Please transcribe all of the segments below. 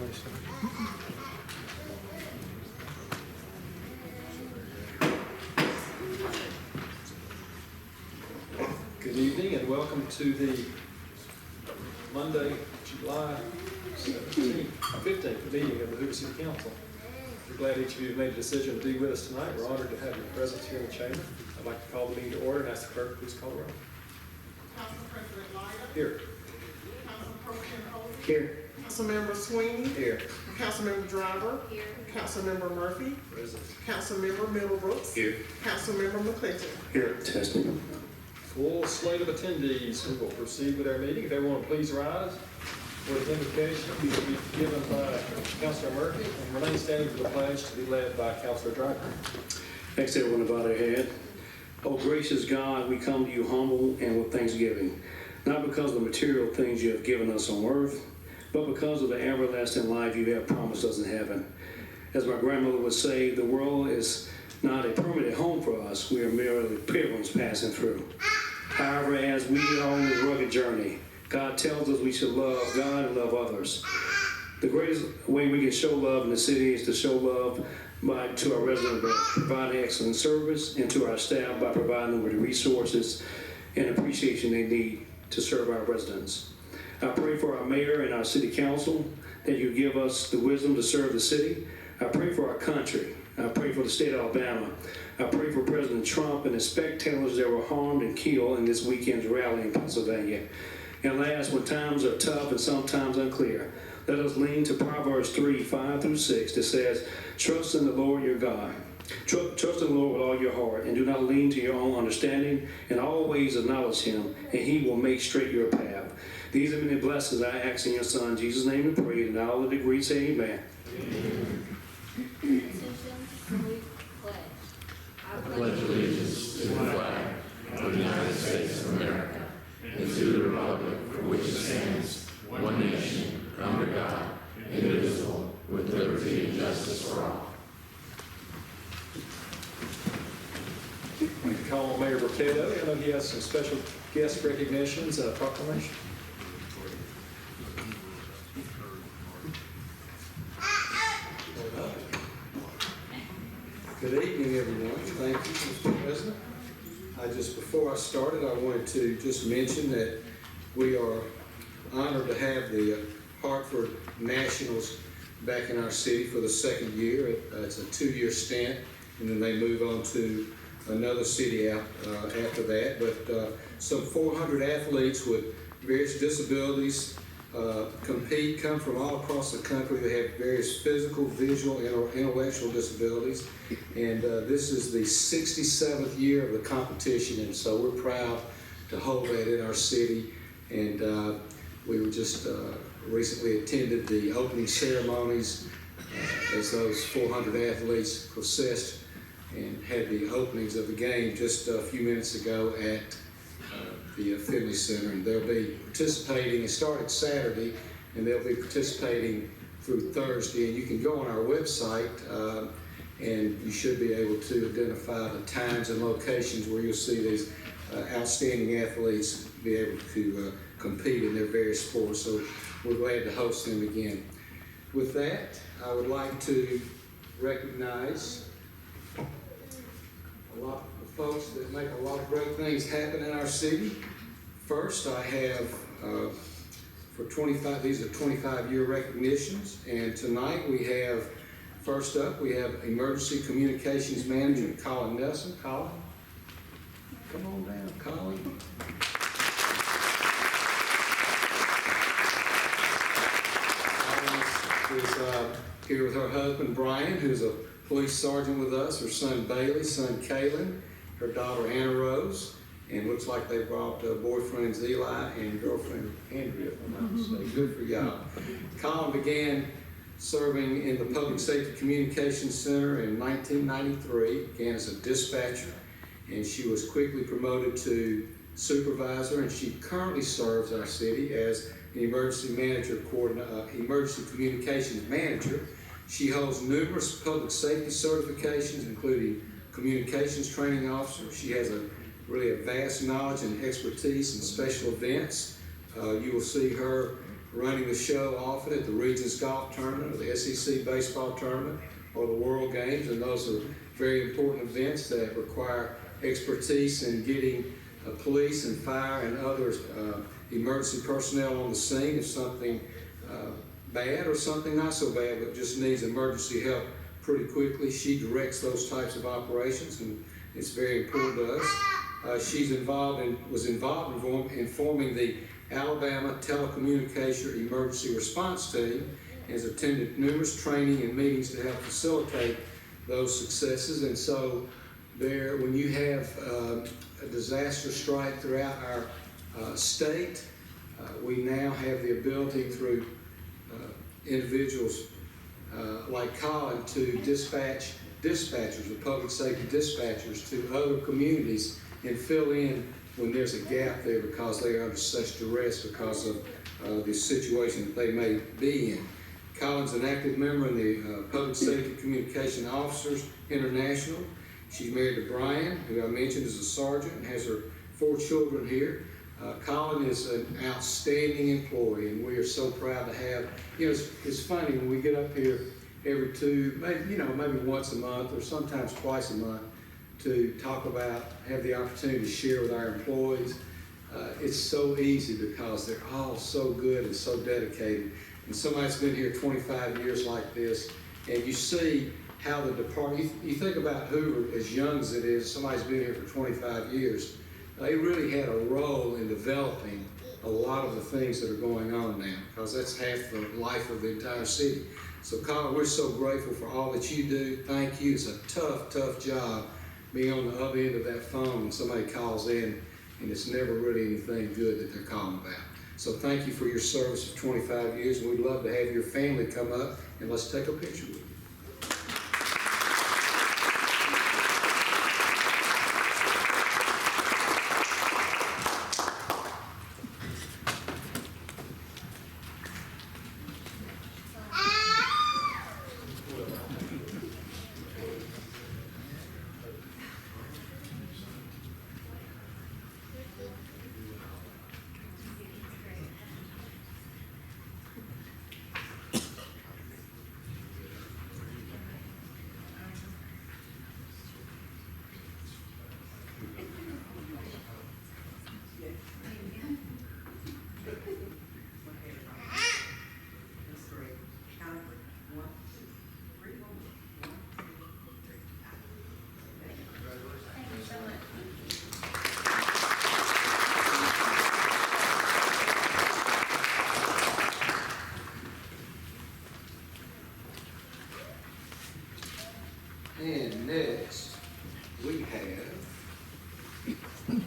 Good evening and welcome to the Monday, July 15th meeting of the Hoover City Council. We're glad each of you have made a decision to be with us tonight. We're honored to have your presence here in the chamber. I'd like to call the meeting to order and ask the clerk to please call the roll. Council President Lyda. Here. Council Pro-Tem Posey. Here. Councilmember Swiney. Here. Councilmember Driver. Here. Councilmember Murphy. Present. Councilmember Middlebrooks. Here. Councilmember McClinton. Here. Testing. Full slate of attendees. We will proceed with our meeting. If everyone will please rise. With invocation will be given by Councilor Murphy and remain standing for the pledge to be led by Councilor Driver. Thanks everyone to bow their head. Oh gracious God, we come to you humble and with thanksgiving, not because of the material things you have given us on earth, but because of the everlasting life you have promised us in heaven. As my grandmother would say, the world is not a permanent home for us. We are merely pilgrims passing through. However, as we are on this rugged journey, God tells us we should love God and love others. The greatest way we can show love in the city is to show love to our residents by providing excellent service, and to our staff by providing them with the resources and appreciation they need to serve our residents. I pray for our mayor and our city council that you give us the wisdom to serve the city. I pray for our country. I pray for the state of Alabama. I pray for President Trump and the spectators that were harmed and killed in this weekend's rally in Pennsylvania. And last, when times are tough and sometimes unclear, let us lean to Proverbs 3:5-6 that says, trust in the Lord your God. Trust in the Lord with all your heart, and do not lean to your own understanding. In all ways acknowledge him, and he will make straight your path. These are many blessings I ask in your Son, Jesus' name, and pray, and all the degrees say amen. Amen. I pledge allegiance to the flag of the United States of America and to the republic for which it stands, one nation, under God, indivisible, with liberty and justice for all. I'd like to call on Mayor Burkett. I know he has some special guest recognitions and a proclamation. Good evening, everyone. Thank you, Mr. President. Before I started, I wanted to just mention that we are honored to have the Hartford Nationals back in our city for the second year. It's a 2-year stint, and then they move on to another city after that. But some 400 athletes with various disabilities come from all across the country. They have various physical, visual, and intellectual disabilities. And this is the 67th year of the competition, and so we're proud to hold that in our city. And we were just recently attended the opening ceremonies as those 400 athletes processed and had the openings of the game just a few minutes ago at the Finley Center, and they'll be participating. It started Saturday, and they'll be participating through Thursday. And you can go on our website, and you should be able to identify the times and locations where you'll see these outstanding athletes be able to compete in their various sports. So we're glad to host them again. With that, I would like to recognize a lot of folks that make a lot of great things happen in our city. First, I have these are 25-year recognitions, and tonight we have, first up, we have Emergency Communications Manager Collin Nelson. Collin, come on down, Collin. Collin is here with her husband Brian, who's a police sergeant with us, her son Bailey, son Kalen, her daughter Anna Rose, and looks like they brought boyfriends Eli and girlfriend Andrea, if I'm not mistaken. Good for y'all. Collin began serving in the Public Safety Communications Center in 1993, began as a dispatcher, and she was quickly promoted to supervisor, and she currently serves our city as an emergency communications manager. She holds numerous public safety certifications, including communications training officer. She has really a vast knowledge and expertise in special events. You will see her running the show often at the Regions Golf Tournament, or the SEC Baseball Tournament, or the World Games, and those are very important events that require expertise in getting police and fire and other emergency personnel on the scene if something bad or something not so bad but just needs emergency help pretty quickly. She directs those types of operations, and it's very important to us. She's was involved in forming the Alabama Telecommunication Emergency Response Team, and has attended numerous training and meetings to help facilitate those successes. And so when you have a disaster strike throughout our state, we now have the ability through individuals like Collin to dispatch dispatchers, or public safety dispatchers, to other communities and fill in when there's a gap there because they are under such duress because of the situation that they may be in. Collin's an active member in the Public Safety Communication Officers International. She's married to Brian, who I mentioned is a sergeant, and has her 4 children here. Collin is an outstanding employee, and we are so proud to have. It's funny when we get up here every maybe once a month or sometimes twice a month to have the opportunity to share with our employees. It's so easy because they're all so good and so dedicated. And somebody's been here 25 years like this, and you see how the department, you think about Hoover as young as it is, somebody's been here for 25 years. They really had a role in developing a lot of the things that are going on now, because that's half the life of the entire city. So Collin, we're so grateful for all that you do. Thank you. It's a tough, tough job being on the other end of that phone when somebody calls in, and it's never really anything good that they're calling about. So thank you for your service of 25 years, and we'd love to have your family come up, and let's take a picture with you. And next, we have from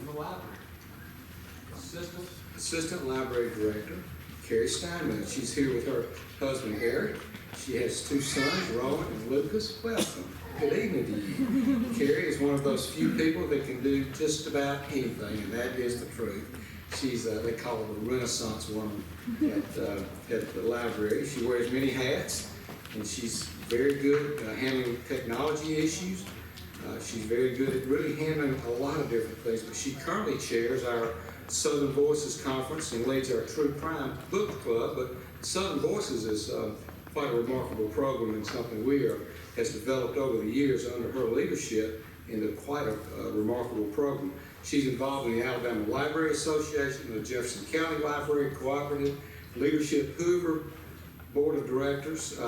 the library, Assistant Library Director, Carrie Steinman. She's here with her husband, Derrick. She has 2 sons, Rowan and Lucas. Welcome. Good evening to you. Carrie is one of those few people that can do just about anything, and that is the truth. She's, they call her the Renaissance woman at the library. She wears many hats, and she's very good at handling technology issues. She's very good at really handling a lot of different things, but she currently chairs our Southern Voices Conference and leads our True Crime Book Club. But Southern Voices is quite a remarkable program, and something has developed over the years under her leadership into quite a remarkable program. She's involved in the Alabama Library Association, the Jefferson County Library Cooperative, Leadership Hoover Board of Directors.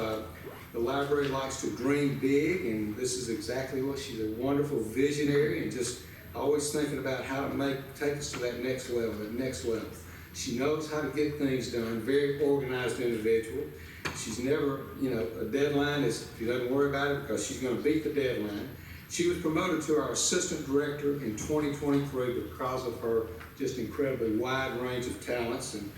The library likes to dream big, and this is exactly what she's a wonderful visionary and just always thinking about how to take us to that next level, She knows how to get things done, very organized individual. She's never, a deadline she doesn't worry about it because she's going to beat the deadline. She was promoted to our assistant director in 2023 because of her just incredibly wide range of talents, and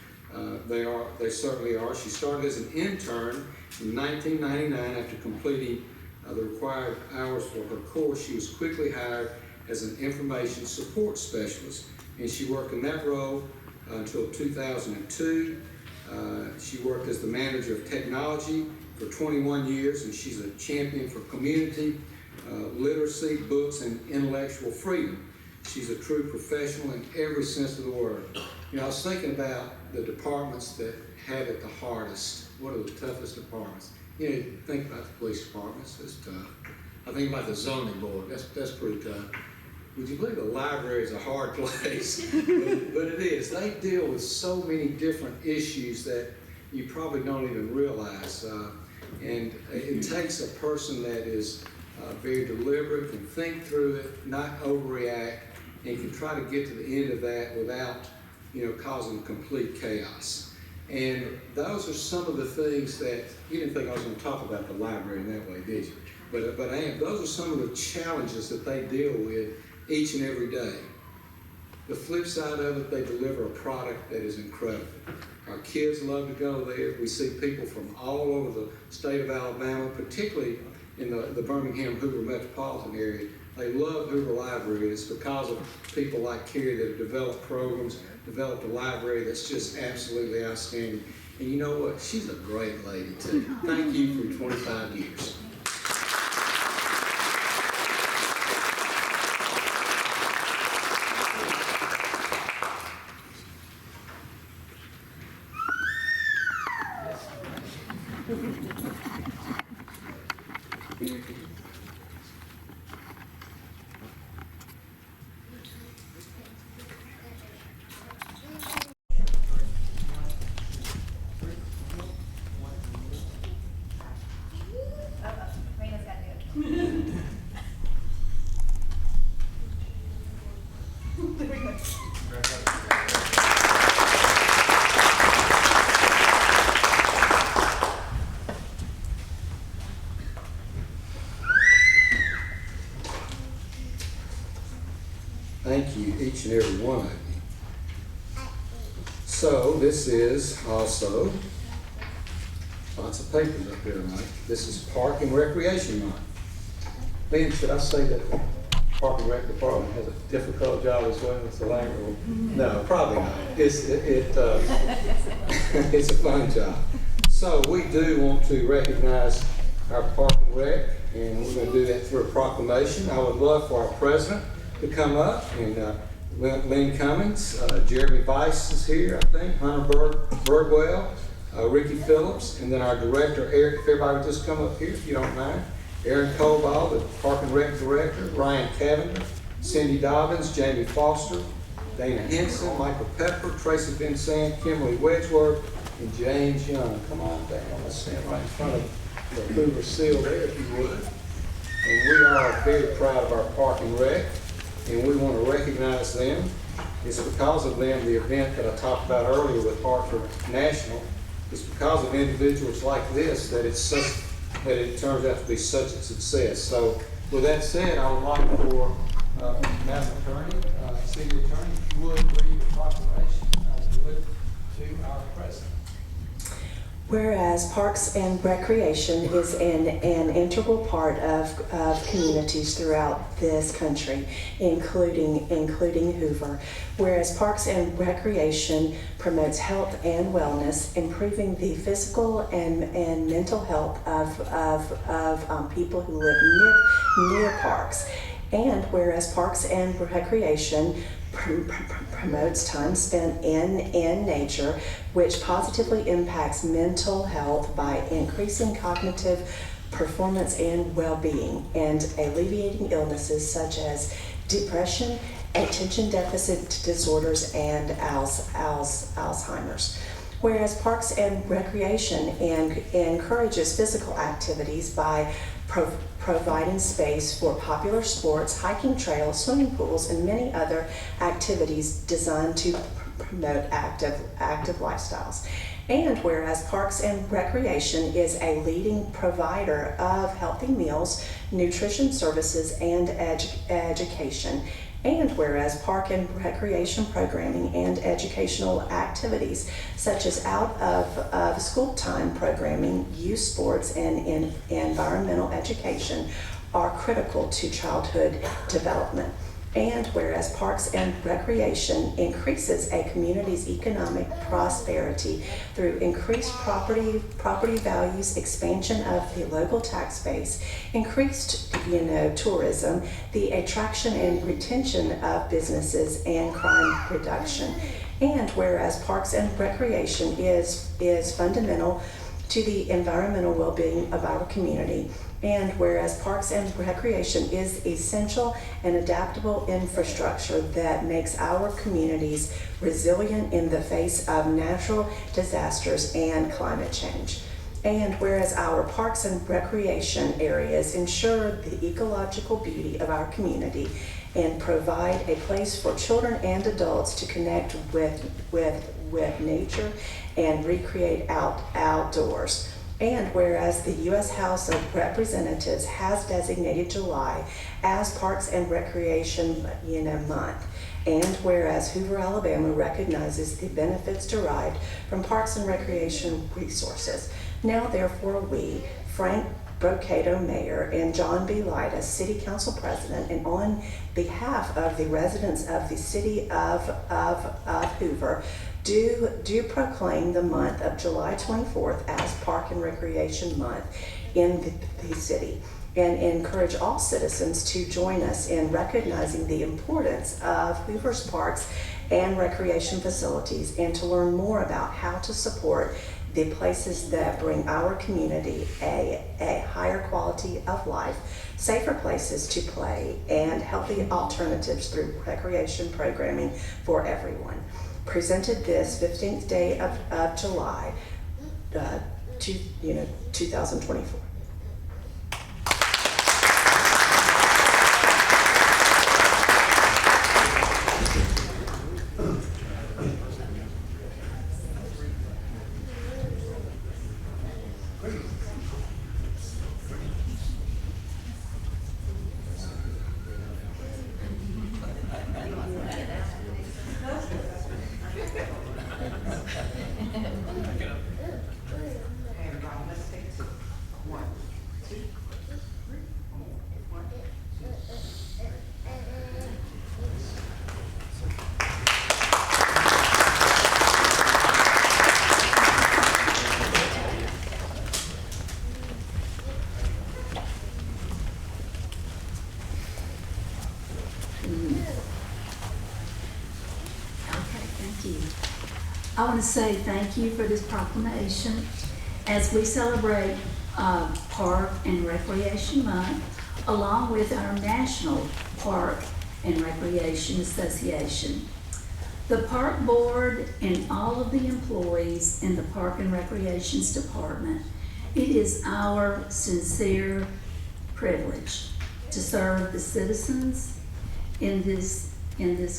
they certainly are. She started as an intern in 1999 after completing the required hours for her course. She was quickly hired as an information support specialist, and she worked in that role until 2002. She worked as the manager of technology for 21 years, and she's a champion for community literacy, books, and intellectual freedom. She's a true professional in every sense of the word. You know, I was thinking about the departments that have it the hardest. What are the toughest departments? You know, you think about the police departments, it's tough. I think about the zoning board, that's pretty tough. Would you believe the library is a hard place? but it is. They deal with so many different issues that you probably don't even realize. And it takes a person that is very deliberate, can think through it, not overreact, and can try to get to the end of that without, you know, causing complete chaos. And those are some of the things that, you didn't think I was going to talk about the library in that way, did you? But I am. Those are some of the challenges that they deal with each and every day. The flip side of it, they deliver a product that is incredible. Our kids love to go there. We see people from all over the state of Alabama, particularly in the Birmingham, Hoover metropolitan area. They love Hoover Library. It's because of people like Carrie that have developed programs, developed a library that's just absolutely outstanding. And you know what? She's a great lady, too. Thank you for 25 years. Thank you, each and every one of you. So this is also, lots of papers up here tonight. This is Park and Recreation Month. Ben, should I say that the Park and Rec Department has a difficult job as well as the library? No, probably not. It's a fun job. So we do want to recognize our Park and Rec, and we're going to do that through a proclamation. I would love for our president to come up, and Lynn Cummings, Jeremy Weiss is here, I think, Hunter Birdwell, Ricky Phillips, and then our director, Eric, if everybody would just come up here, if you don't mind. Aaron Coball, the Park and Rec director, Ryan Cavender, Cindy Dobbins, Jamie Foster, Dana Henson, Michael Pepper, Tracy Vincent, Kimberly Wedgeworth, and James Young. Come on down, let's stand right in front of the Hoover seal there, if you would. And we are very proud of our Park and Rec, and we want to recognize them. It's because of them, the event that I talked about earlier with Hartford National, it's because of individuals like this that it turns out to be such a success. So with that said, I would like for Madam Attorney, City Attorney, if you would read the proclamation to our president. Whereas Parks and Recreation is an integral part of communities throughout this country, including Hoover. Whereas Parks and Recreation promotes health and wellness, improving the physical and mental health of people who live near parks. And whereas Parks and Recreation promotes time spent in nature, which positively impacts mental health by increasing cognitive performance and well-being and alleviating illnesses such as depression, attention deficit disorders, and Alzheimer's. Whereas Parks and Recreation encourages physical activities by providing space for popular sports, hiking trails, swimming pools, and many other activities designed to promote active lifestyles. And whereas Parks and Recreation is a leading provider of healthy meals, nutrition services, and education. And whereas Park and Recreation programming and educational activities such as out of school time programming, youth sports, and environmental education are critical to childhood development. And whereas Parks and Recreation increases a community's economic prosperity through increased property values, expansion of the local tax base, increased, tourism, the attraction and retention of businesses, and crime reduction. And whereas Parks and Recreation is fundamental to the environmental well-being of our community. And whereas Parks and Recreation is essential and adaptable infrastructure that makes our communities resilient in the face of natural disasters and climate change. And whereas our parks and recreation areas ensure the ecological beauty of our community and provide a place for children and adults to connect with nature and recreate outdoors. And whereas the U.S. House of Representatives has designated July as Parks and Recreation month. And whereas Hoover, Alabama recognizes the benefits derived from parks and recreation resources. Now therefore we, Frank Brocato, Mayor, and John B. Lyda, City Council President, and on behalf of the residents of the City of Hoover, do proclaim the month of July 24th as Park and Recreation Month in the city, and encourage all citizens to join us in recognizing the importance of Hoover's parks and recreation facilities, and to learn more about how to support the places that bring our community a higher quality of life, safer places to play, and healthy alternatives through recreation programming for everyone. Presented this 15th day of July, 2024. I want to say thank you for this proclamation as we celebrate Park and Recreation Month, along with our National Park and Recreation Association. The Park Board and all of the employees in the Park and Recreations Department, it is our sincere privilege to serve the citizens in this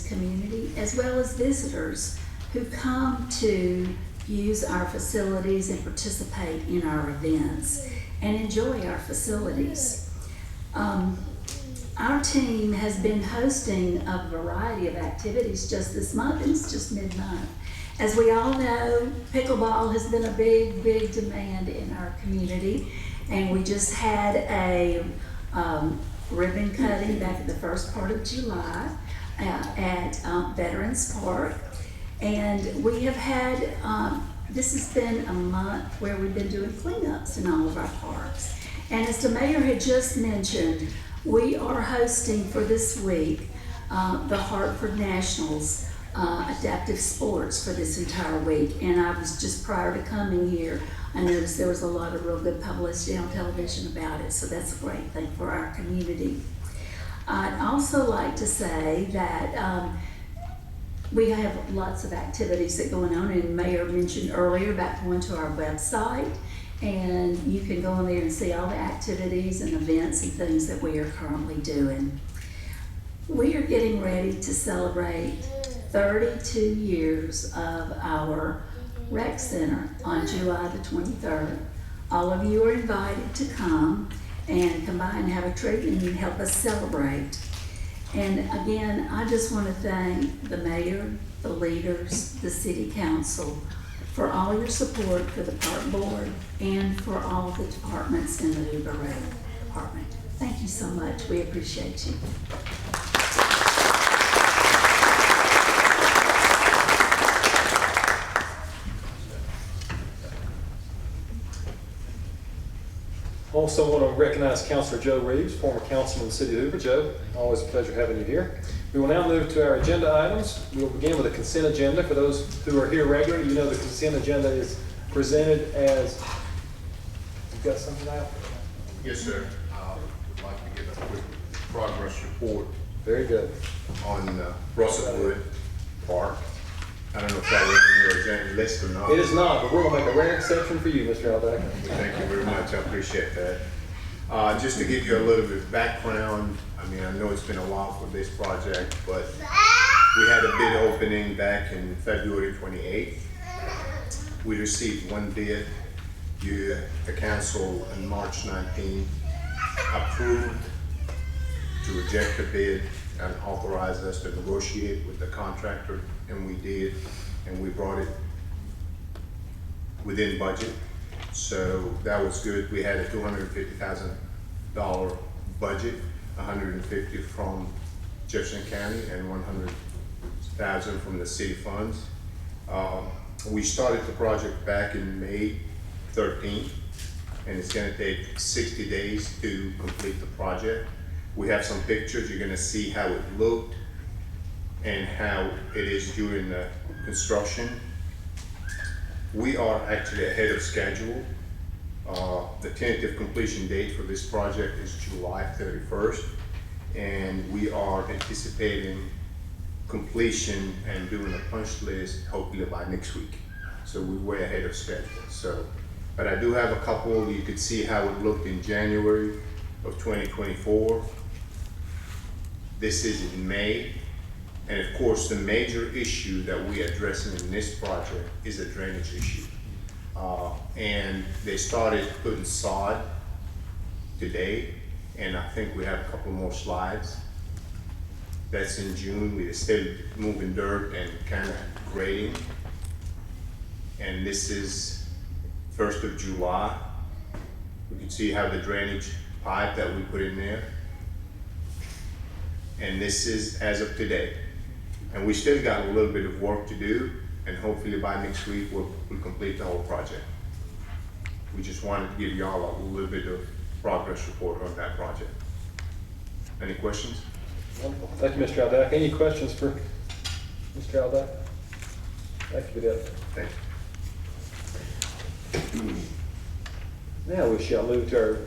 community, as well as visitors who come to use our facilities and participate in our events and enjoy our facilities. Our team has been hosting a variety of activities just this month, and it's just mid-month. As we all know, pickleball has been a big demand in our community, and we just had a ribbon cutting back at the first part of July at Veterans Park. And we have had, this has been a month where we've been doing cleanups in all of our parks. And as the mayor had just mentioned, we are hosting for this week the Hartford Nationals adaptive sports for this entire week. And I was just prior to coming here, I noticed there was a lot of real good publicity on television about it. So that's a great thing for our community. I'd also like to say that we have lots of activities that are going on, and Mayor mentioned earlier about going to our website, and you can go in there and see all the activities and events and things that we are currently doing. We are getting ready to celebrate 32 years of our rec center on July the 23rd. All of you are invited to come by and have a treat and help us celebrate. And again, I just want to thank the mayor, the leaders, the city council for all your support for the park board and for all the departments in the Hoover Road Department. Thank you so much. We appreciate you. Also want to recognize Councilor Joe Reeves, former councilman in the city of Hoover. Joe, always a pleasure having you here. We will now move to our agenda items. We will begin with the consent agenda. For those who are here regularly, you know the consent agenda is presented as, you've got something out? Yes, sir. I would like to give a quick progress report Very good. on Russellwood Park. I don't know if that was in your agenda list or not. It is not, but we're going to make a rare exception for you, Mr. Albeck. Thank you very much. I appreciate that. Just to give you a little bit of background, I mean, I know it's been a while for this project, but we had a bid opening back in February 28th. We received one bid. The council on March 19th approved to reject the bid and authorized us to negotiate with the contractor, and we did, and we brought it within budget. So that was good. We had a $250,000 budget, $150,000 from Jefferson County and $100,000 from the city funds. We started the project back in May 13th, and it's gonna take 60 days to complete the project. We have some pictures. You're gonna see how it looked and how it is during the construction. We are actually ahead of schedule. The tentative completion date for this project is July 31st, and we are anticipating completion and doing a punch list hopefully by next week. So we're way ahead of schedule. So, but I do have a couple. You could see how it looked in January of 2024. This is in May. And of course, the major issue that we are addressing in this project is a drainage issue. And they started putting sod today, and I think we have a couple more slides. That's in June. We still moving dirt and kind of grading. And this is 1st of July. We can see how the drainage pipe that we put in there. And this is as of today. And we still got a little bit of work to do, and hopefully by next week we'll complete the whole project. We just wanted to give y'all a little bit of progress report on that project. Any questions? Wonderful. Thank you, Mr. Albeck. Any questions for Mr. Albeck? Thank you for that. Thank you. Now we shall move to our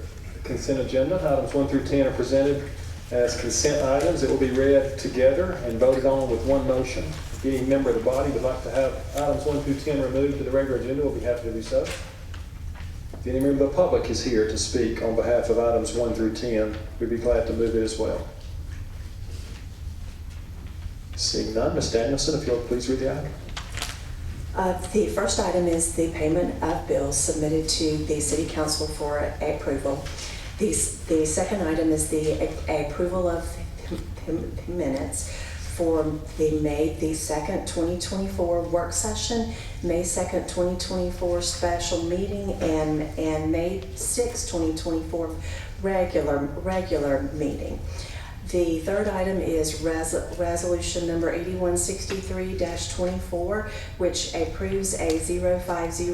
consent agenda. Items 1 through 10 are presented as consent items. It will be read together and voted on with one motion. If any member of the body would like to have items 1 through 10 removed to the regular agenda, we'll be happy to do so. If any member of the public is here to speak on behalf of items 1 through 10, we'd be glad to move it as well. Seeing none, Ms. Danielson, if you'll please read the item. The first item is the payment of bills submitted to the City Council for approval. The second item is the approval of minutes for the May 2nd, 2024 work session, May 2nd, 2024 special meeting, and May 6th, 2024 regular meeting. The third item is resolution number 8163-24, which approves a 050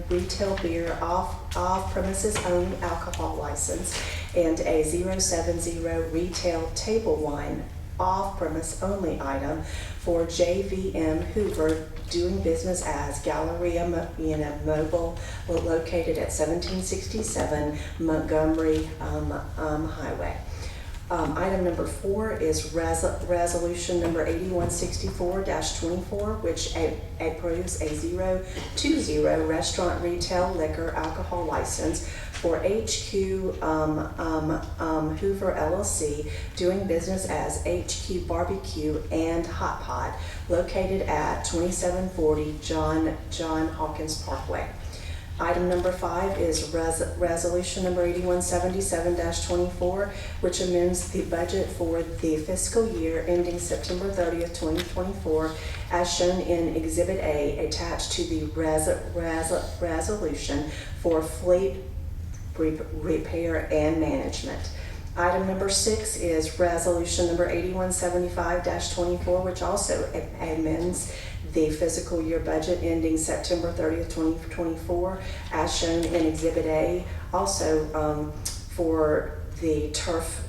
retail beer off-premises only alcohol license and a 070 retail table wine off-premise only item for JVM Hoover, doing business as Galleria Mobile, located at 1767 Montgomery Highway. Item number 4 is resolution number 8164-24, which approves a 020 restaurant retail liquor alcohol license for HQ Hoover LLC, doing business as HQ Barbecue and Hot Pot, located at 2740 John Hawkins Parkway. Item number 5 is resolution number 8177-24, which amends the budget for the fiscal year ending September 30th, 2024, as shown in Exhibit A attached to the resolution for fleet repair and management. Item number 6 is resolution number 8175-24, which also amends the fiscal year budget ending September 30th, 2024, as shown in Exhibit A, also for the turf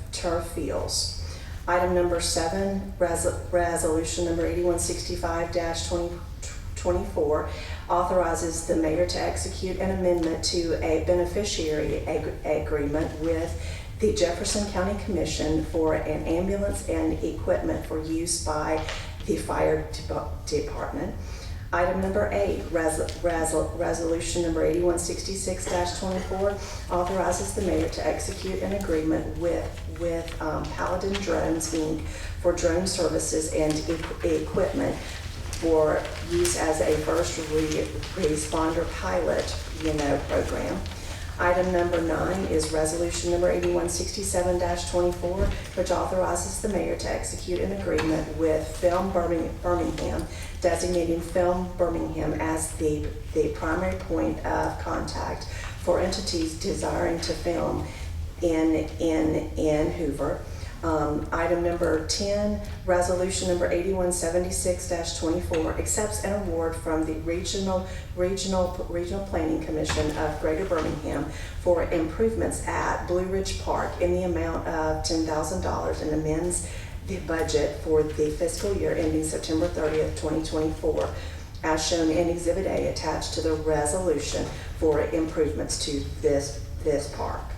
fields. Item number 7, resolution number 8165-24, authorizes the mayor to execute an amendment to a beneficiary agreement with the Jefferson County Commission for an ambulance and equipment for use by the fire department. Item number 8, resolution number 8166-24, authorizes the mayor to execute an agreement with Paladin Drones, Inc. for drone services and equipment for use as a first responder pilot, program. Item number 9 is resolution number 8167-24, which authorizes the mayor to execute an agreement with Film Birmingham, designating Film Birmingham as the primary point of contact for entities desiring to film in Hoover. Item number 10, resolution number 8176-24, accepts an award from the Regional Planning Commission of Greater Birmingham for improvements at Blue Ridge Park in the amount of $10,000 and amends the budget for the fiscal year ending September 30th, 2024, as shown in Exhibit A attached to the resolution for improvements to this park.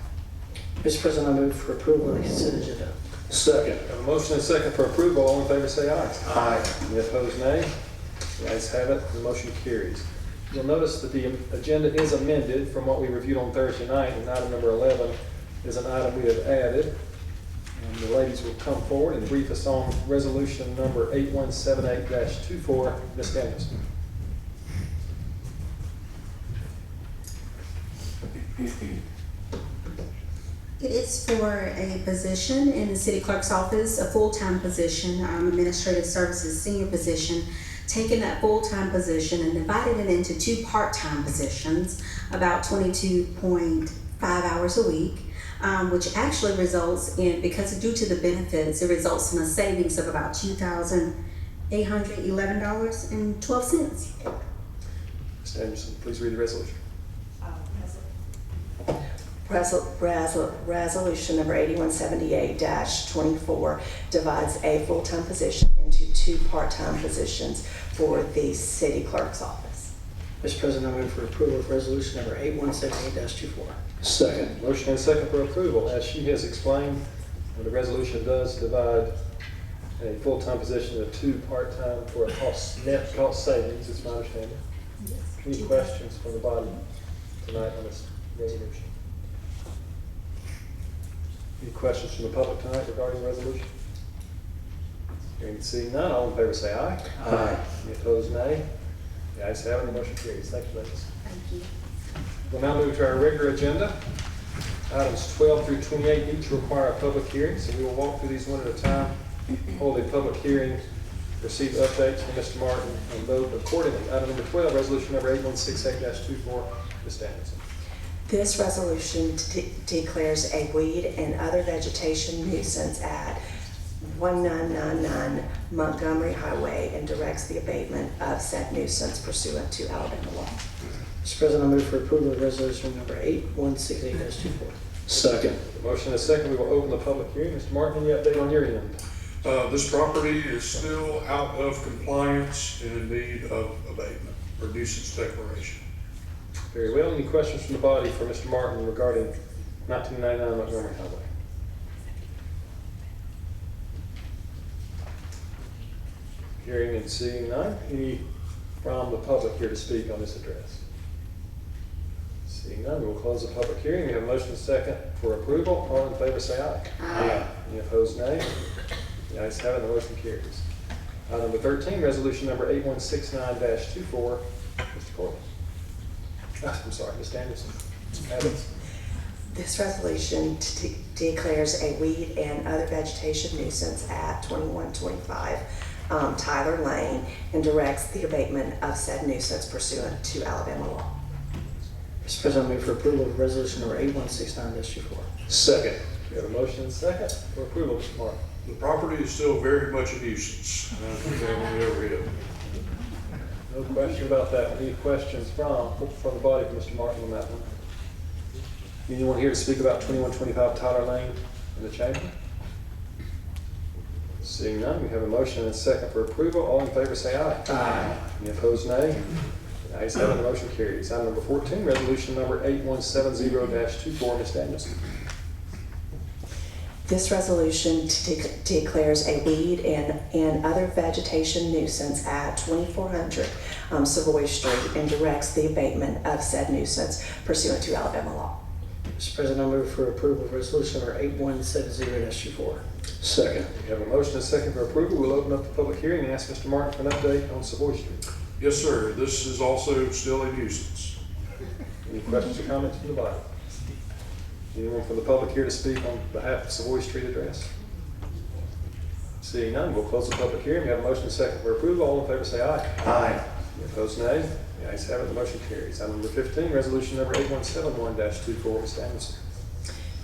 Mr. President, I move for approval of the consent agenda. Second. Have a motion and a second for approval. All in favor say aye. Aye. Any opposed, nay? The ayes have it, the motion carries. You'll notice that the agenda is amended from what we reviewed on Thursday night, and item number 11 is an item we have added. And the ladies will come forward and brief us on resolution number 8178-24. Ms. Danielson. It is for a position in the city clerk's office, a full-time position, administrative services senior position, taking that full-time position and divided it into 2 part-time positions, about 22.5 hours a week, which actually results in, because due to the benefits, it results in a savings of about $2,811.12. Ms. Danielson, please read the resolution. Resolution number 8178-24 divides a full-time position into 2 part-time positions for the city clerk's office. Mr. President, I move for approval of resolution number 8178-24. Second. Motion and second for approval. As she has explained, the resolution does divide a full-time position into 2 part-time for a net cost savings, it's my understanding. Any questions from the body tonight on this resolution? Any questions from the public tonight regarding the resolution? Hearing and seeing none, all in favor say aye. Aye. Any opposed, nay? The ayes have it, the motion carries. Thank you, ladies. Thank you. We'll now move to our regular agenda. Items 12 through 28 each require a public hearing, so we will walk through these one at a time, hold a public hearing, receive updates from Mr. Martin, and vote accordingly. Item number 12, resolution number 8168-24, Ms. Danielson. This resolution declares a weed and other vegetation nuisance at 1999 Montgomery Highway and directs the abatement of said nuisance pursuant to Alabama law. Mr. President, I move for approval of resolution number 8168-24. Second. The motion is second. We will open the public hearing. Mr. Martin, any update on your end? This property is still out of compliance and in need of abatement or nuisance declaration. Very well. Any questions from the body for Mr. Martin regarding 1999 Montgomery Highway? Hearing and seeing none. Any from the public here to speak on this address? Seeing none, we will close the public hearing. We have a motion second for approval. All in favor say aye. Aye. Any opposed, nay? The ayes have it, the motion carries. Item number 13, resolution number 8169-24, Mr. Collin. I'm sorry, Ms. Danielson. Evans. This resolution declares a weed and other vegetation nuisance at 2125 Tyler Lane and directs the abatement of said nuisance pursuant to Alabama law. Mr. President, I move for approval of resolution number 8169-24. Second. We have a motion and a second for approval, Mr. Martin. The property is still very much a nuisance, on the overhead. No question about that. Any questions from the body for Mr. Martin on that one? Anyone here to speak about 2125 Tyler Lane in the chamber? Seeing none, we have a motion and a second for approval. All in favor say aye. Aye. Any opposed, nay? The ayes have it, the motion carries. Item number 14, resolution number 8170-24, Ms. Danielson. This resolution declares a weed and other vegetation nuisance at 2400 Savoy Street and directs the abatement of said nuisance pursuant to Alabama law. Mr. President, I move for approval of resolution number 8170-24. Second. We have a motion and a second for approval. We'll open up the public hearing and ask Mr. Martin for an update on Savoy Street. Yes, sir, this is also still a nuisance. Any questions or comments from the body? Anyone from the public here to speak on behalf of Savoy Street address? Seeing none, we'll close the public hearing. We have a motion and a second for approval. All in favor say aye. Aye. Any opposed, nay? The ayes have it, the motion carries. Item number 15, resolution number 8171-24, Ms. Danielson.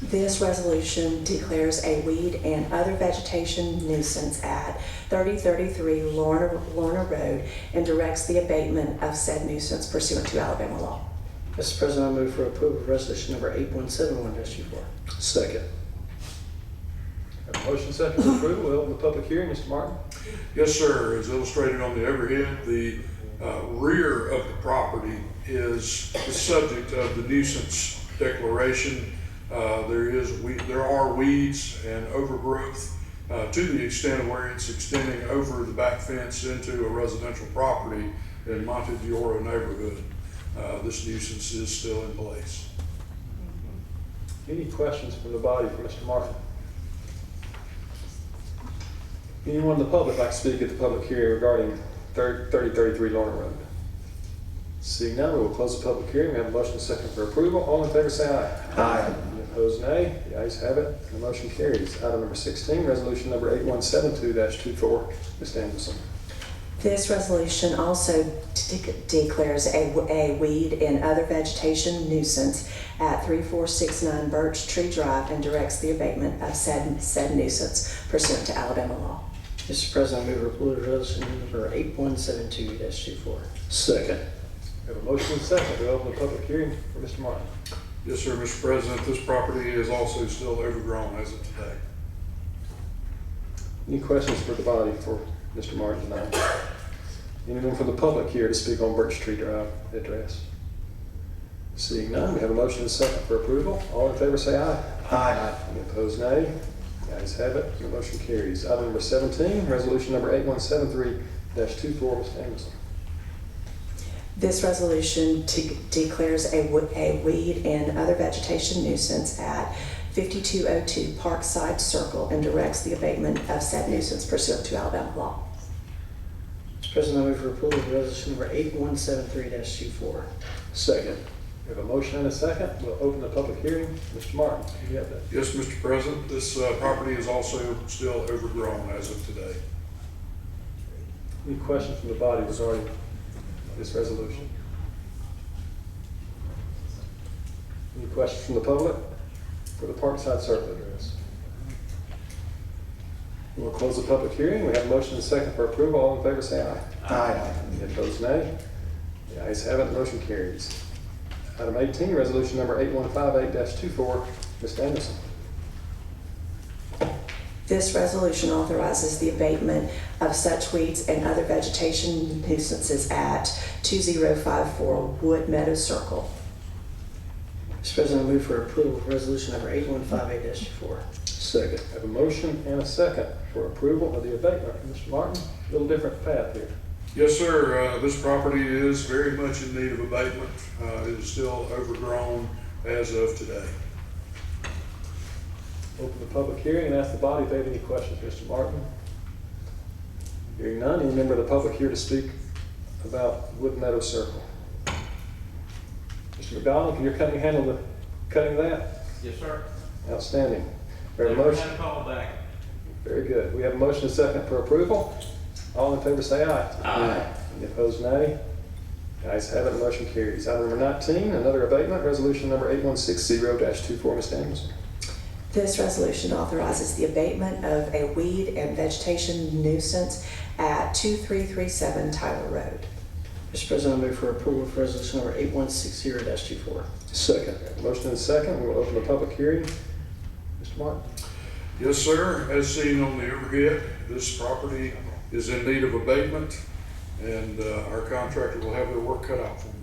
This resolution declares a weed and other vegetation nuisance at 3033 Lorna Road and directs the abatement of said nuisance pursuant to Alabama law. Mr. President, I move for approval of resolution number 8171-24. Second. Have a motion second for approval. We'll open the public hearing. Mr. Martin? Yes, sir, as illustrated on the overhead, the rear of the property is the subject of the nuisance declaration. There are weeds and overgrowth to the extent of where it's extending over the back fence into a residential property in Monte Dioro neighborhood. This nuisance is still in place. Any questions from the body for Mr. Martin? Anyone in the public like to speak at the public hearing regarding 3033 Lorna Road? Seeing none, we will close the public hearing. We have a motion and a second for approval. All in favor say aye. Aye. Any opposed, nay? The ayes have it, and the motion carries. Item number 16, resolution number 8172-24, Ms. Danielson. This resolution also declares a weed and other vegetation nuisance at 3469 Birch Tree Drive and directs the abatement of said nuisance pursuant to Alabama law. Mr. President, I move for approval of resolution number 8172-24. Second. We have a motion and a second to open the public hearing for Mr. Martin. Yes, sir, Mr. President, this property is also still overgrown as of today. Any questions for the body for Mr. Martin tonight? Anyone from the public here to speak on Birch Tree Drive address? Seeing none, we have a motion and a second for approval. All in favor say aye. Aye. Any opposed, nay? The ayes have it, the motion carries. Item number 17, resolution number 8173-24, Ms. Danielson. This resolution declares a weed and other vegetation nuisance at 5202 Parkside Circle and directs the abatement of said nuisance pursuant to Alabama law. Mr. President, I move for approval of resolution number 8173-24. Second. We have a motion and a second. We'll open the public hearing. Mr. Martin, you have that. Yes, Mr. President, this property is also still overgrown as of today. Any questions from the body regarding this resolution? Any questions from the public for the Parkside Circle address? We'll close the public hearing. We have a motion and a second for approval. All in favor say aye. Aye. Any opposed, nay? The ayes have it, the motion carries. Item 18, resolution number 8158-24, Ms. Danielson. This resolution authorizes the abatement of such weeds and other vegetation nuisances at 2054 Wood Meadow Circle. Mr. President, I move for approval of resolution number 8158-24. Second. I have a motion and a second for approval of the abatement. Mr. Martin, a little different path here. Yes, sir, this property is very much in need of abatement. It is still overgrown as of today. Open the public hearing and ask the body if they have any questions. Mr. Martin? Hearing none, any member of the public here to speak about Wood Meadow Circle? Mr. McDonald, can your company handle the cutting of that? Yes, sir. Outstanding. We have a Never motion. had a call back. Very good. We have a motion and a second for approval. All in favor say aye. Aye. Any opposed, nay? The ayes have it, the motion carries. Item number 19, another abatement, resolution number 8160-24, Ms. Danielson. This resolution authorizes the abatement of a weed and vegetation nuisance at 2337 Tyler Road. Mr. President, I move for approval of resolution number 8160-24. Second. We have a motion and a second. We will open the public hearing. Mr. Martin? Yes, sir. As seen on the overhead, this property is in need of abatement, and our contractor will have their work cut out for them.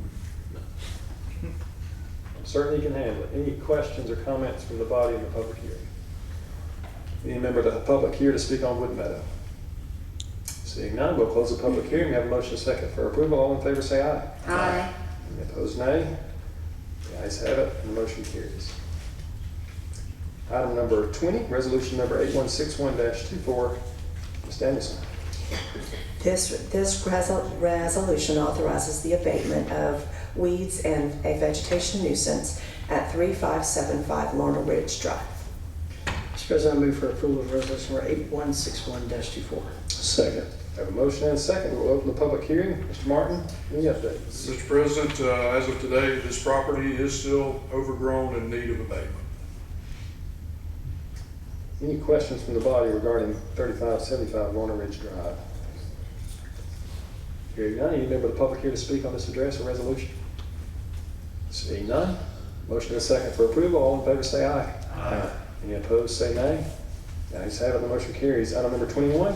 Certainly you can handle it. Any questions or comments from the body in the public hearing? Any member of the public here to speak on Wood Meadow? Seeing none, we'll close the public hearing. We have a motion and a second for approval. All in favor say aye. Aye. Any opposed, nay. The ayes have it, and the motion carries. Item number 20, resolution number 8161-24. Ms. Danielson. This resolution authorizes the abatement of weeds and a vegetation nuisance at 3575 Lorna Ridge Drive. Mr. President, I move for approval of resolution number 8161-24. Second. I have a motion and a second. We'll open the public hearing. Mr. Martin, any updates? Mr. President, as of today, this property is still overgrown and in need of abatement. Any questions from the body regarding 3575 Lorna Ridge Drive? Hearing none, any member of the public here to speak on this address or resolution? Seeing none, motion and a second for approval. All in favor say aye. Aye. Any opposed say nay. The ayes have it, the motion carries. Item number 21,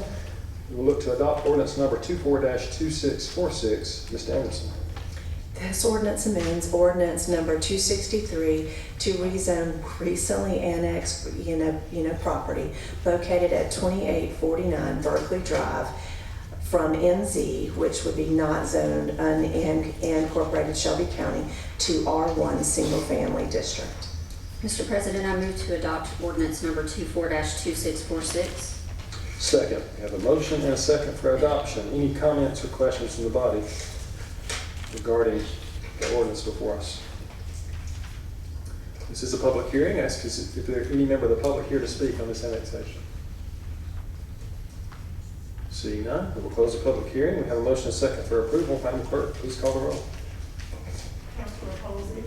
we will look to adopt ordinance number 24-2646. Ms. Danielson. This ordinance amends ordinance number 263 to rezone recently annexed property located at 2849 Berkeley Drive from NZ, which would be not zoned unincorporated Shelby County, to R1 Single Family District. Mr. President, I move to adopt ordinance number 24-2646. Second. We have a motion and a second for adoption. Any comments or questions from the body regarding the ordinance before us? This is a public hearing. Ask if there any member of the public here to speak on this annexation. Seeing none, we will close the public hearing. We have a motion and a second for approval. Madam Clerk, please call the roll. Councilor Posey.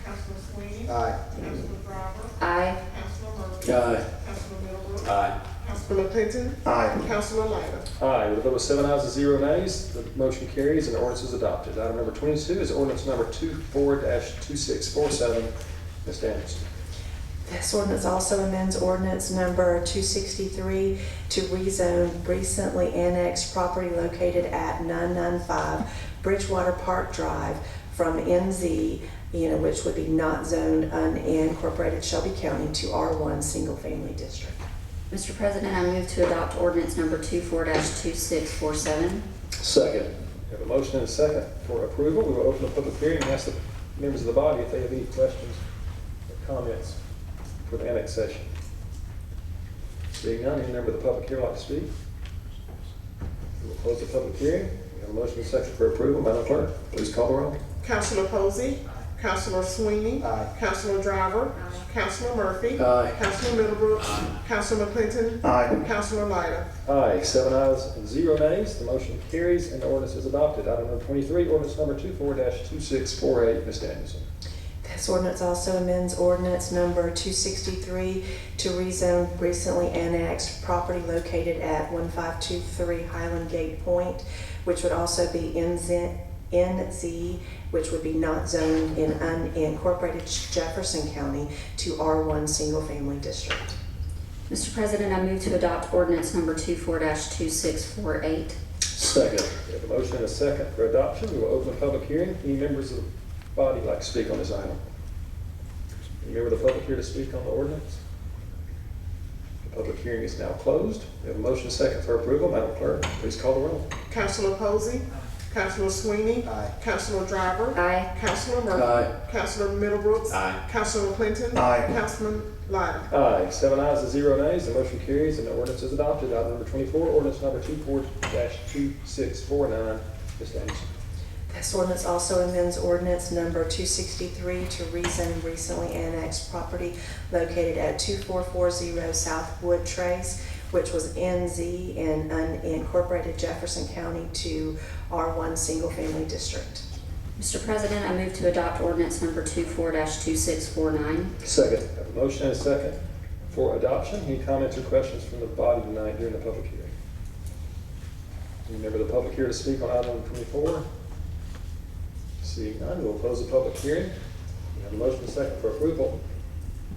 Councilor Swiney. Aye. Councilor Driver. Aye. Councilor Murphy. Aye. Councilor Middlebrooks. Aye. Councilor McClinton. Aye. Councilor Lyda. Aye. With a vote of 7 ayes and 0 nays, the motion carries and the ordinance is adopted. Item number 22 is ordinance number 24-2647. Ms. Danielson. This ordinance also amends ordinance number 263 to rezone recently annexed property located at 995 Bridgewater Park Drive from NZ, which would be not zoned unincorporated Shelby County, to R1 Single Family District. Mr. President, I move to adopt ordinance number 24-2647. Second. We have a motion and a second for approval. We will open the public hearing and ask the members of the body if they have any questions or comments for the annexation. Seeing none, any member of the public here would like to speak? We will close the public hearing. We have a motion and a second for approval. Madam Clerk, please call the roll. Councilor Posey. Councilor Swiney. Aye. Councilor Driver. Councilor Murphy. Aye. Councilor Middlebrooks. Councilor McClinton. Aye. Councilor Lyda. Aye. 7 ayes and 0 nays. The motion carries and the ordinance is adopted. Item number 23, ordinance number 24-2648. Ms. Danielson. This ordinance also amends ordinance number 263 to rezone recently annexed property located at 1523 Highland Gate Point, which would also be NZ, which would be not zoned in unincorporated Jefferson County, to R1 Single Family District. Mr. President, I move to adopt ordinance number 24-2648. Second. We have a motion and a second for adoption. We will open the public hearing. Any members of the body like to speak on this item? Any member of the public here to speak on the ordinance? The public hearing is now closed. We have a motion and a second for approval. Madam Clerk, please call the roll. Councilor Posey. Councilor Swiney. Aye. Councilor Driver. Aye. Councilor Murphy. Aye. Councilor Middlebrooks. Aye. Councilor McClinton. Aye. Councilman Lyda. Aye. 7 ayes and 0 nays. The motion carries and the ordinance is adopted. Item number 24, ordinance number 24-2649. Ms. Danielson. This ordinance also amends ordinance number 263 to rezone recently annexed property located at 2440 South Wood Trace, which was NZ in unincorporated Jefferson County, to R1 Single Family District. Mr. President, I move to adopt ordinance number 24-2649. Second. Have a motion and a second for adoption. Any comments or questions from the body tonight during the public hearing? Any member of the public here to speak on item number 24? Seeing none, we'll close the public hearing. We have a motion and a second for approval.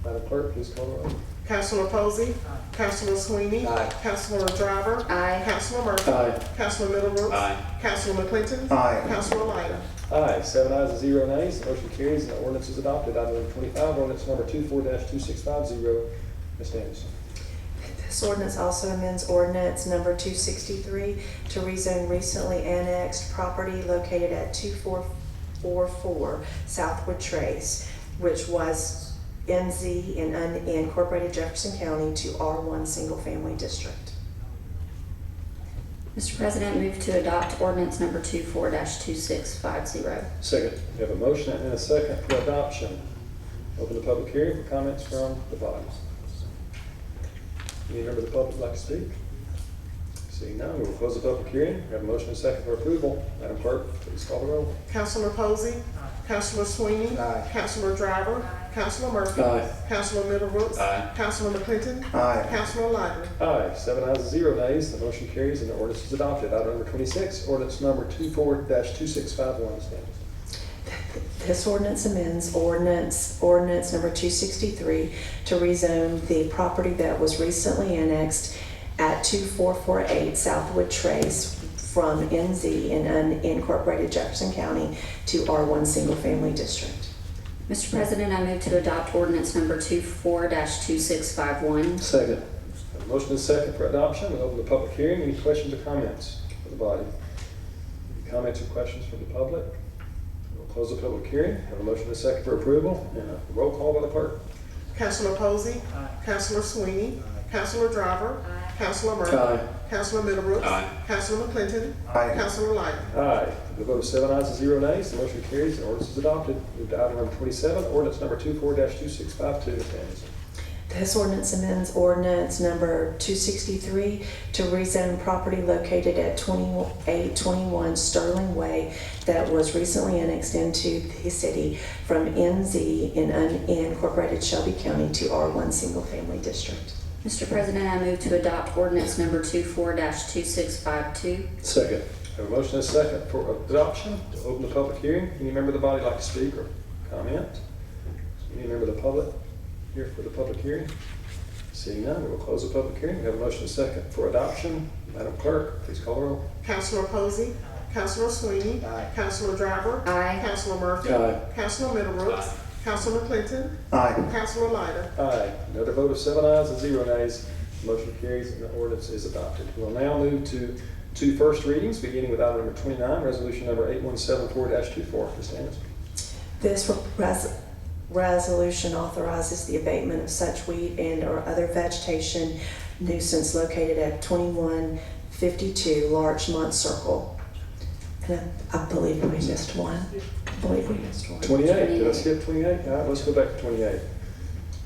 Madam Clerk, please call the roll. Councilor Posey. Councilor Swiney. Aye. Councilor Driver. Aye. Councilor Murphy. Aye. Councilor Middlebrooks. Aye. Councilor McClinton. Aye. Councilor Lyda. Aye, 7 ayes and 0 nays. The motion carries and the ordinance is adopted. Item number 25, ordinance number 24-2650. Ms. Anderson. This ordinance also amends ordinance number 263 to rezone recently annexed property located at 2444 Southwood Trace, which was NZ in unincorporated Jefferson County, to R1 Single Family District. Mr. President, I move to adopt ordinance number 24-2650. Second. We have a motion and a second for adoption. Open the public hearing for comments from the body. Any member of the public would like to speak? Seeing none, we will close the public hearing. We have a motion and a second for approval. Madam Clerk, please call the roll. Councilor Posey. Councilor Swiney. Aye. Councilor Driver. Councilor Murphy. Aye. Councilor Middlebrooks. Aye. Councilor McClinton. Aye. Councilor Lyda. Aye, 7 ayes and 0 nays. The motion carries and the ordinance is adopted. Item number 26, ordinance number 24-2651. Ms. Anderson. This ordinance amends ordinance number 263 to rezone the property that was recently annexed at 2448 Southwood Trace from NZ in unincorporated Jefferson County to R1 Single Family District. Mr. President, I move to adopt ordinance number 24-2651. Second. Have a motion and a second for adoption. We'll open the public hearing. Any questions or comments from the body? Any comments or questions from the public? We'll close the public hearing. Have a motion and a second for approval and a roll call by the clerk. Councilor Posey. Councilor Swiney. Councilor Driver. Councilor Murphy. Aye. Councilor Middlebrooks. Aye. Councilor McClinton. Aye. Councilor Lyda. Aye. The vote of 7 ayes and 0 nays. The motion carries and ordinance is adopted. Move to item number 27, ordinance number 24-2652. Ms. Anderson. This ordinance amends ordinance number 263 to rezone property located at 2821 Sterling Way that was recently annexed into the city from NZ in unincorporated Shelby County to R1 Single Family District. Mr. President, I move to adopt ordinance number 24-2652. Second. Have a motion and a second for adoption. To open the public hearing. Any member of the body like to speak or comment? Any member of the public here for the public hearing? Seeing none, we will close the public hearing. We have a motion and a second for adoption. Madam Clerk, please call the roll. Councilor Posey. Councilor Swiney. Aye. Councilor Driver. Aye. Councilor Murphy. Aye. Councilor Middlebrooks. Councilor McClinton. Aye. Councilor Lyda. Aye. Another vote of 7 ayes and 0 nays. Motion carries and the ordinance is adopted. We'll now move to two first readings, beginning with item number 29, resolution number 8174-24. Ms. Anderson. This resolution authorizes the abatement of such weed and or other vegetation nuisance located at 2152 Larchmont Circle. And I believe we missed one. 28. Did I skip 28? All right, let's go back to 28.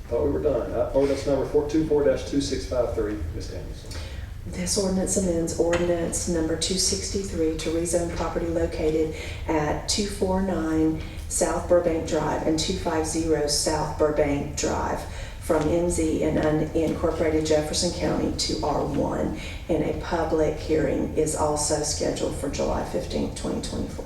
Thought we were done. Ordinance number 24-2653. Ms. Anderson. This ordinance amends ordinance number 263 to rezone property located at 249 South Burbank Drive and 250 South Burbank Drive from NZ in unincorporated Jefferson County to R1. And a public hearing is also scheduled for July 15, 2024.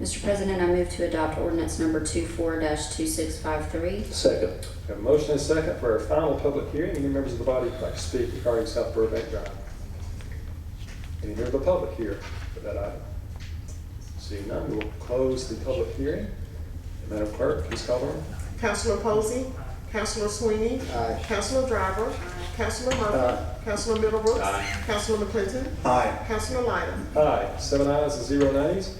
Mr. President, I move to adopt ordinance number 24-2653. Second. We have a motion and a second for our final public hearing. Any members of the body would like to speak regarding South Burbank Drive? Any member of the public here for that item? Seeing none, we will close the public hearing. Madam Clerk, please call the roll. Councilor Posey. Councilor Swiney. Aye. Councilor Driver. Councilor Murphy. Aye. Councilor Middlebrooks. Aye. Councilor McClinton. Aye. Councilor Lyda. Aye. 7 ayes and 0 nays.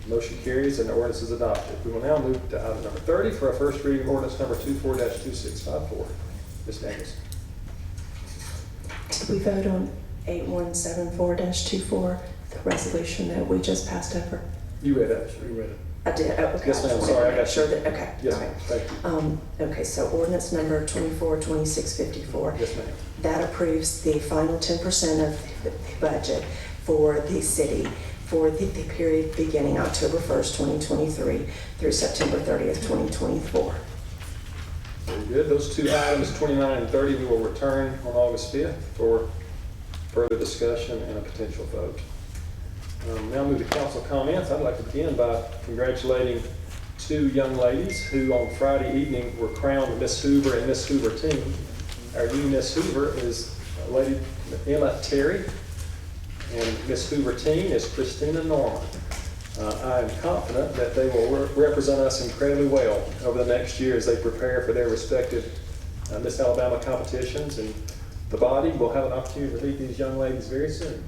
Motion carries and the ordinance is adopted. We will now move to item number 30 for our first reading of ordinance number 24-2654. Ms. Davis. Did we vote on 8174-24, the resolution that we just passed over? You read it. You read it. I did, oh, okay. Yes, ma'am. just wanted to Sorry, I make got sure you. that, okay. Yes, all ma'am. right. Thank you. Okay, so ordinance number 24-2654. Yes, ma'am. That approves the final 10% of the budget for the city for the period beginning October 1st, 2023 through September 30th, 2024. Very good. Those two items, 29 and 30, we will return on August 5th for further discussion and a potential vote. Now move to council comments. I'd like to begin by congratulating two young ladies who on Friday evening were crowned Miss Hoover and Miss Hoover Teen. Our new Miss Hoover is Lady Emma Terry, and Miss Hoover Teen is Christina Norman. I am confident that they will represent us incredibly well over the next year as they prepare for their respective Miss Alabama competitions, and the body will have an opportunity to meet these young ladies very soon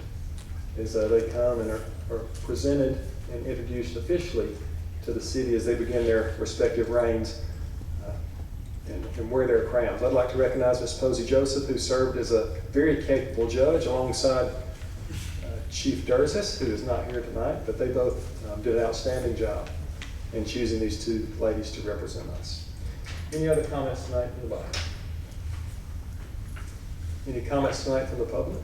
as they come and are presented and introduced officially to the city as they begin their respective reigns and wear their crowns. I'd like to recognize Ms. Posey Joseph, who served as a very capable judge alongside Chief Dursis, who is not here tonight, but they both did an outstanding job in choosing these two ladies to represent us. Any other comments tonight from the body? Any comments tonight from the public?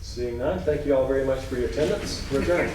Seeing none, thank you all very much for your attendance. We're adjourned.